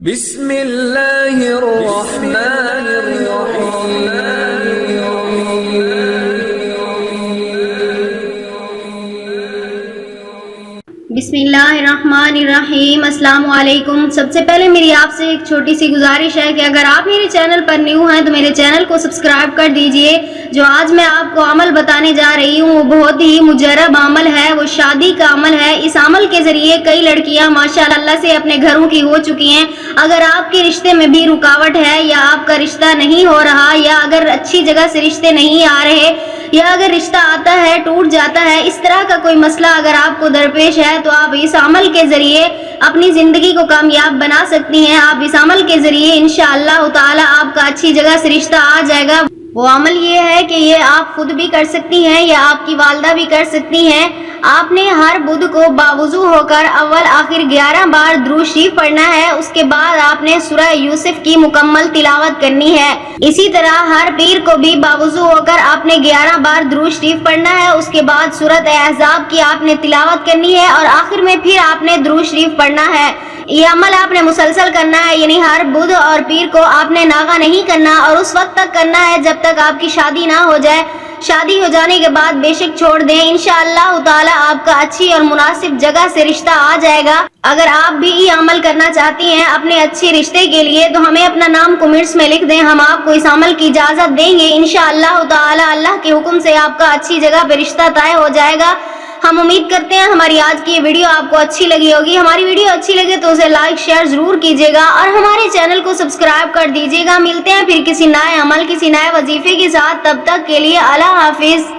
بسم اللہ الرحمن الرحیم بسم اللہ الرحمن الرحیم۔ السلام علیکم۔ سب سے پہلے میری آپ سے ایک چھوٹی سی گزارش ہے کہ اگر آپ میرے چینل پر نیو ہیں تو میرے چینل کو سبسکرائب کر دیجئے۔ جو آج میں آپ کو عمل بتانے جا رہی ہوں وہ بہت ہی مجرب عمل ہے، وہ شادی کا عمل ہے۔ اس عمل کے ذریعے کئی لڑکیاں ماشاءاللہ سے اپنے گھروں کی ہو چکی ہیں۔ اگر آپ کے رشتے میں بھی رکاوٹ ہے یا آپ کا رشتہ نہیں ہو رہا یا اگر اچھی جگہ سے رشتے نہیں آ رہے یا اگر رشتہ آتا ہے ٹوٹ جاتا ہے، اس طرح کا کوئی مسئلہ اگر آپ کو درپیش ہے تو آپ اس عمل کے ذریعے اپنی زندگی کو کامیاب بنا سکتی ہیں۔ آپ اس عمل کے ذریعے انشاءاللہ تعالی آپ کا اچھی جگہ سے رشتہ آ جائے گا۔ وہ عمل یہ ہے کہ یہ آپ خود بھی کر سکتی ہیں یا آپ کی والدہ بھی کر سکتی ہیں۔ آپ نے ہر بدھ کو باوضو ہو کر اول آخر 11 بار درود شریف پڑھنا ہے۔ اس کے بعد آپ نے سورہ یوسف کی مکمل تلاوت کرنی ہے۔ اسی طرح ہر پیر کو بھی باوضو ہو کر آپ نے 11 بار درود شریف پڑھنا ہے۔ اس کے بعد سورۃ احزاب کی آپ نے تلاوت کرنی ہے اور آخر میں پھر آپ نے درود شریف پڑھنا ہے۔ یہ عمل آپ نے مسلسل کرنا ہے، یعنی ہر بدھ اور پیر کو آپ نے ناغہ نہیں کرنا اور اس وقت تک کرنا ہے جب تک آپ کی شادی نہ ہو جائے۔ شادی ہو جانے کے بعد بے شک چھوڑ دیں، انشاءاللہ تعالی آپ کا اچھی اور مناسب جگہ سے رشتہ آ جائے گا۔ اگر آپ بھی یہ عمل کرنا چاہتی ہیں اپنے اچھے رشتے کے لیے تو ہمیں اپنا نام کمنٹس میں لکھ دیں، ہم آپ کو اس عمل کی اجازت دیں گے۔ انشاءاللہ تعالی اللہ کے حکم سے آپ کا اچھی جگہ پہ رشتہ طے ہو جائے گا۔ ہم امید کرتے ہیں ہماری آج کی یہ ویڈیو آپ کو اچھی لگی ہوگی۔ ہماری ویڈیو اچھی لگے تو اسے لائک شیئر ضرور کیجیے گا اور ہمارے چینل کو سبسکرائب کر دیجیے گا۔ ملتے ہیں پھر کسی نئے عمل کسی نئے وظیفے کے ساتھ، تب تک کے لیے اللہ حافظ۔